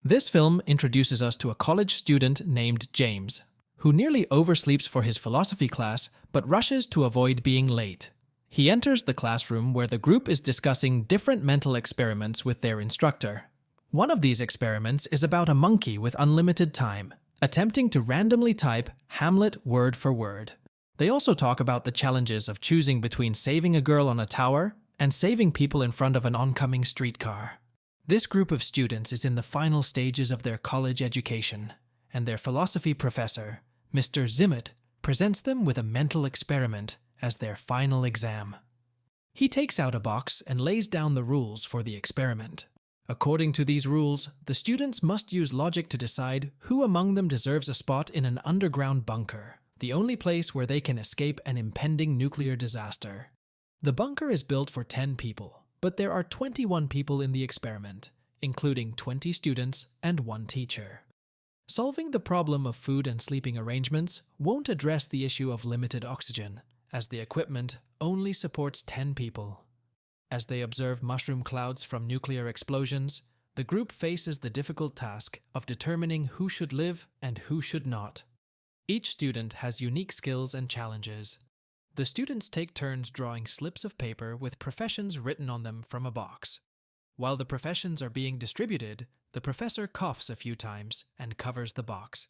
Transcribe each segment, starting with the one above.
This film introduces us to a college student named James, who nearly oversleeps for his philosophy class but rushes to avoid being late. He enters the classroom where the group is discussing different mental experiments with their instructor. One of these experiments is about a monkey with unlimited time, attempting to randomly type Hamlet word for word. They also talk about the challenges of choosing between saving a girl on a tower and saving people in front of an oncoming streetcar. This group of students is in the final stages of their college education, and their philosophy professor, Mr. Zimmett, presents them with a mental experiment as their final exam. He takes out a box and lays down the rules for the experiment. According to these rules, the students must use logic to decide who among them deserves a spot in an underground bunker, the only place where they can escape an impending nuclear disaster. The bunker is built for 10 people, but there are 21 people in the experiment, including 20 students and 1 teacher. Solving the problem of food and sleeping arrangements won't address the issue of limited oxygen, as the equipment only supports 10 people. As they observe mushroom clouds from nuclear explosions, the group faces the difficult task of determining who should live and who should not. Each student has unique skills and challenges. The students take turns drawing slips of paper with professions written on them from a box. While the professions are being distributed, the professor coughs a few times and covers the box.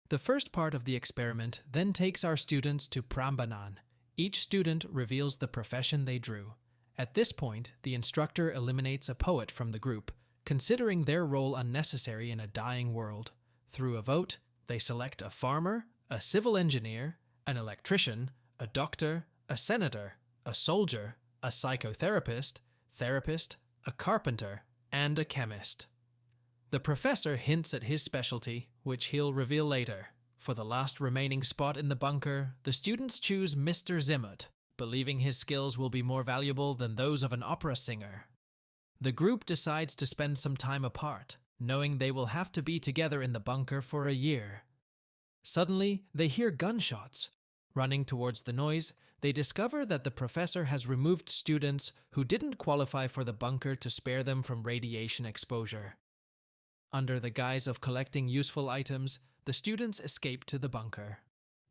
The first part of the experiment then takes our students to Prambanan. Each student reveals the profession they drew. At this point, the instructor eliminates a poet from the group, considering their role unnecessary in a dying world. Through a vote, they select a farmer, a civil engineer, an electrician, a doctor, a senator, a soldier, a psychotherapist, therapist, a carpenter, and a chemist. The professor hints at his specialty, which he'll reveal later. For the last remaining spot in the bunker, the students choose Mr. Zimmett, believing his skills will be more valuable than those of an opera singer. The group decides to spend some time apart, knowing they will have to be together in the bunker for a year. Suddenly, they hear gunshots. Running towards the noise, they discover that the professor has removed students who didn't qualify for the bunker to spare them from radiation exposure. Under the guise of collecting useful items, the students escape to the bunker.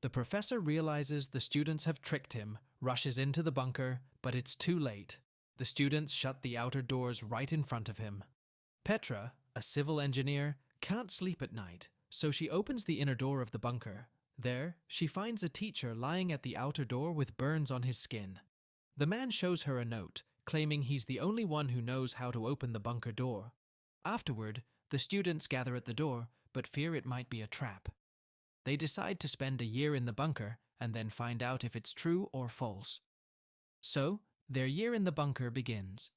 The professor realizes the students have tricked him, rushes into the bunker, but it's too late. The students shut the outer doors right in front of him. Petra, a civil engineer, can't sleep at night, so she opens the inner door of the bunker. There, she finds a teacher lying at the outer door with burns on his skin. The man shows her a note, claiming he's the only one who knows how to open the bunker door. Afterward, the students gather at the door, but fear it might be a trap. They decide to spend a year in the bunker and then find out if it's true or false. So, their year in the bunker begins.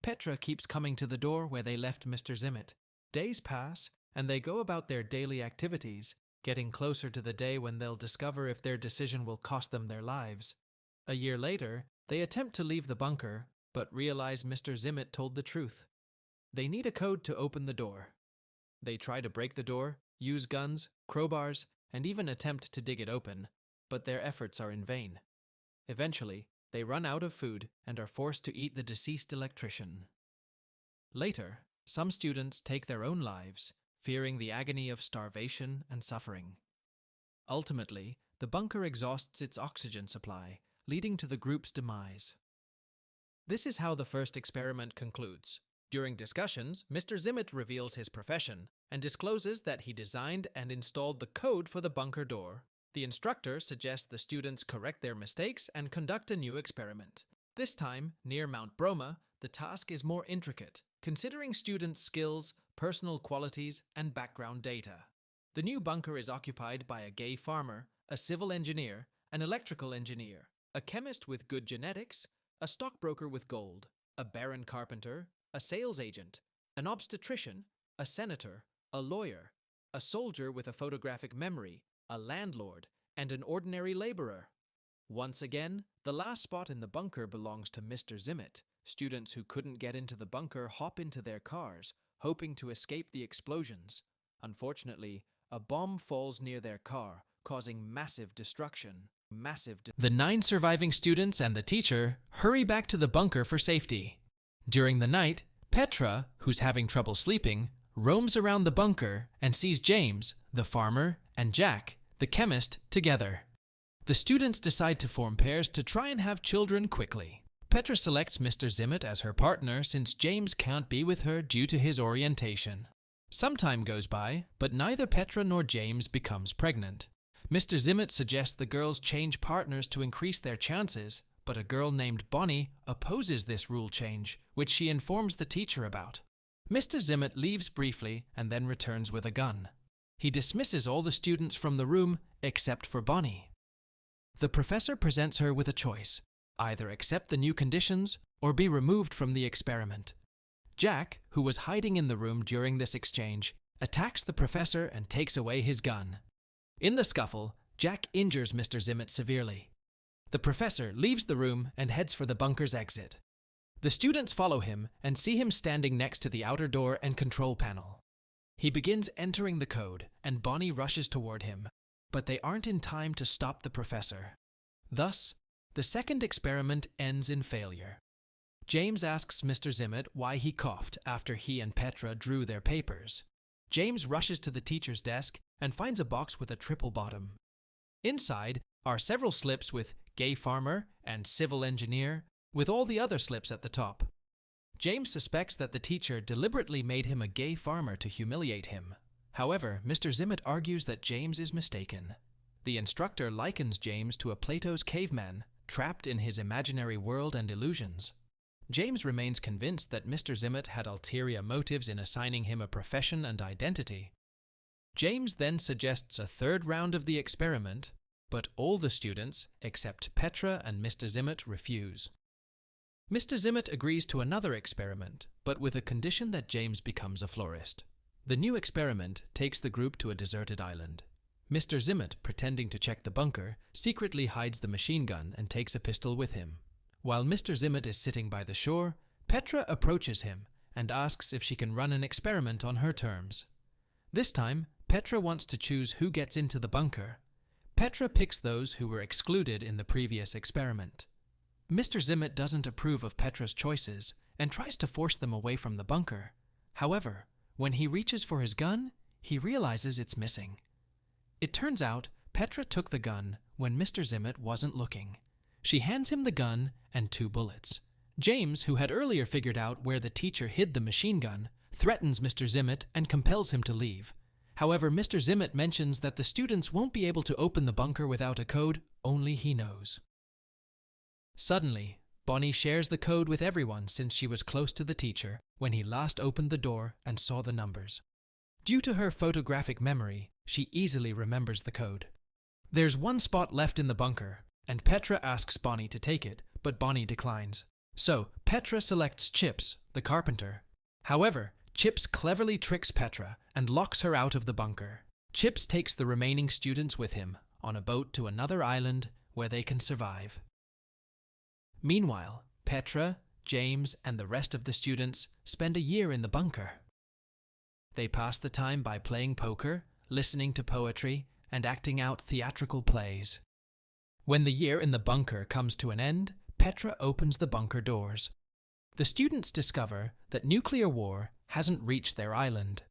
Petra keeps coming to the door where they left Mr. Zimmett. Days pass, and they go about their daily activities, getting closer to the day when they'll discover if their decision will cost them their lives. A year later, they attempt to leave the bunker, but realize Mr. Zimmett told the truth. They need a code to open the door. They try to break the door, use guns, crowbars, and even attempt to dig it open, but their efforts are in vain. Eventually, they run out of food and are forced to eat the deceased electrician. Later, some students take their own lives, fearing the agony of starvation and suffering. Ultimately, the bunker exhausts its oxygen supply, leading to the group's demise. This is how the first experiment concludes. During discussions, Mr. Zimmett reveals his profession and discloses that he designed and installed the code for the bunker door. The instructor suggests the students correct their mistakes and conduct a new experiment. This time, near Mount Broma, the task is more intricate, considering students' skills, personal qualities, and background data. The new bunker is occupied by a gay farmer, a civil engineer, an electrical engineer, a chemist with good genetics, a stockbroker with gold, a barren carpenter, a sales agent, an obstetrician, a senator, a lawyer, a soldier with a photographic memory, a landlord, and an ordinary laborer. Once again, the last spot in the bunker belongs to Mr. Zimmett. Students who couldn't get into the bunker hop into their cars, hoping to escape the explosions. Unfortunately, a bomb falls near their car, causing massive destruction. The 9 surviving students and the teacher hurry back to the bunker for safety. During the night, Petra, who's having trouble sleeping, roams around the bunker and sees James, the farmer, and Jack, the chemist, together. The students decide to form pairs to try and have children quickly. Petra selects Mr. Zimmett as her partner since James can't be with her due to his orientation. Some time goes by, but neither Petra nor James becomes pregnant. Mr. Zimmett suggests the girls change partners to increase their chances, but a girl named Bonnie opposes this rule change, which she informs the teacher about. Mr. Zimmett leaves briefly and then returns with a gun. He dismisses all the students from the room except for Bonnie. The professor presents her with a choice: either accept the new conditions or be removed from the experiment. Jack, who was hiding in the room during this exchange, attacks the professor and takes away his gun. In the scuffle, Jack injures Mr. Zimmett severely. The professor leaves the room and heads for the bunker's exit. The students follow him and see him standing next to the outer door and control panel. He begins entering the code, and Bonnie rushes toward him, but they aren't in time to stop the professor. Thus, the second experiment ends in failure. James asks Mr. Zimmett why he coughed after he and Petra drew their papers. James rushes to the teacher's desk and finds a box with a triple bottom. Inside are several slips with gay farmer and civil engineer, with all the other slips at the top. James suspects that the teacher deliberately made him a gay farmer to humiliate him. However, Mr. Zimmett argues that James is mistaken. The instructor likens James to a Plato's caveman, trapped in his imaginary world and illusions. James remains convinced that Mr. Zimmett had ulterior motives in assigning him a profession and identity. James then suggests a third round of the experiment, but all the students, except Petra and Mr. Zimmett, refuse. Mr. Zimmett agrees to another experiment, but with a condition that James becomes a florist. The new experiment takes the group to a deserted island. Mr. Zimmett, pretending to check the bunker, secretly hides the machine gun and takes a pistol with him. While Mr. Zimmett is sitting by the shore, Petra approaches him and asks if she can run an experiment on her terms. This time, Petra wants to choose who gets into the bunker. Petra picks those who were excluded in the previous experiment. Mr. Zimmett doesn't approve of Petra's choices and tries to force them away from the bunker. However, when he reaches for his gun, he realizes it's missing. It turns out Petra took the gun when Mr. Zimmett wasn't looking. She hands him the gun and 2 bullets. James, who had earlier figured out where the teacher hid the machine gun, threatens Mr. Zimmett and compels him to leave. However, Mr. Zimmett mentions that the students won't be able to open the bunker without a code only he knows. Suddenly, Bonnie shares the code with everyone since she was close to the teacher when he last opened the door and saw the numbers. Due to her photographic memory, she easily remembers the code. There's one spot left in the bunker, and Petra asks Bonnie to take it, but Bonnie declines. So, Petra selects Chips, the carpenter. However, Chips cleverly tricks Petra and locks her out of the bunker. Chips takes the remaining students with him on a boat to another island where they can survive. Meanwhile, Petra, James, and the rest of the students spend a year in the bunker. They pass the time by playing poker, listening to poetry, and acting out theatrical plays. When the year in the bunker comes to an end, Petra opens the bunker doors. The students discover that nuclear war hasn't reached their island.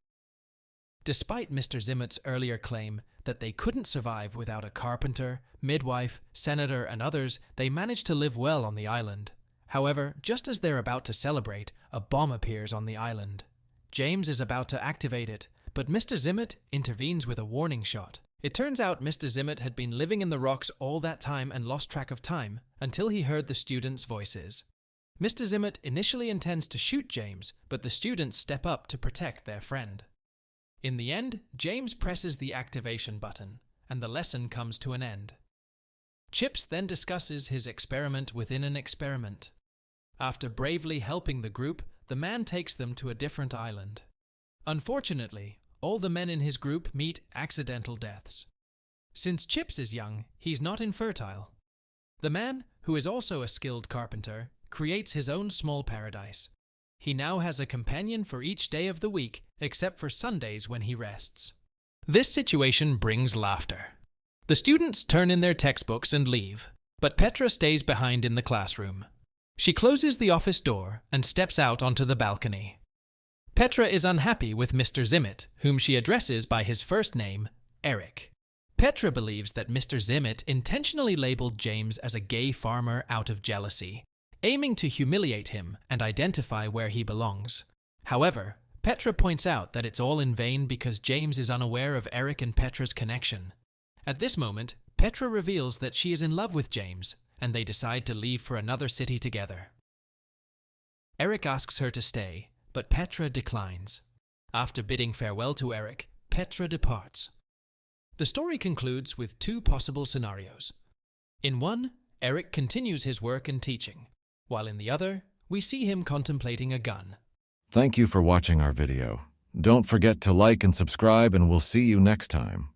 Despite Mr. Zimmett's earlier claim that they couldn't survive without a carpenter, midwife, senator, and others, they managed to live well on the island. However, just as they're about to celebrate, a bomb appears on the island. James is about to activate it, but Mr. Zimmett intervenes with a warning shot. It turns out Mr. Zimmett had been living in the rocks all that time and lost track of time until he heard the students' voices. Mr. Zimmett initially intends to shoot James, but the students step up to protect their friend. In the end, James presses the activation button, and the lesson comes to an end. Chips then discusses his experiment within an experiment. After bravely helping the group, the man takes them to a different island. Unfortunately, all the men in his group meet accidental deaths. Since Chips is young, he's not infertile. The man, who is also a skilled carpenter, creates his own small paradise. He now has a companion for each day of the week, except for Sundays when he rests. This situation brings laughter. The students turn in their textbooks and leave, but Petra stays behind in the classroom. She closes the office door and steps out onto the balcony. Petra is unhappy with Mr. Zimmet, whom she addresses by his first name, Eric. Petra believes that Mr. Zimmet intentionally labeled James as a gay farmer out of jealousy, aiming to humiliate him and identify where he belongs. However, Petra points out that it's all in vain because James is unaware of Eric and Petra's connection. At this moment, Petra reveals that she is in love with James, and they decide to leave for another city together. Eric asks her to stay, but Petra declines. After bidding farewell to Eric, Petra departs. The story concludes with two possible scenarios. In one, Eric continues his work and teaching, while in the other, we see him contemplating a gun. Thank you for watching our video. Don't forget to like and subscribe, and we'll see you next time.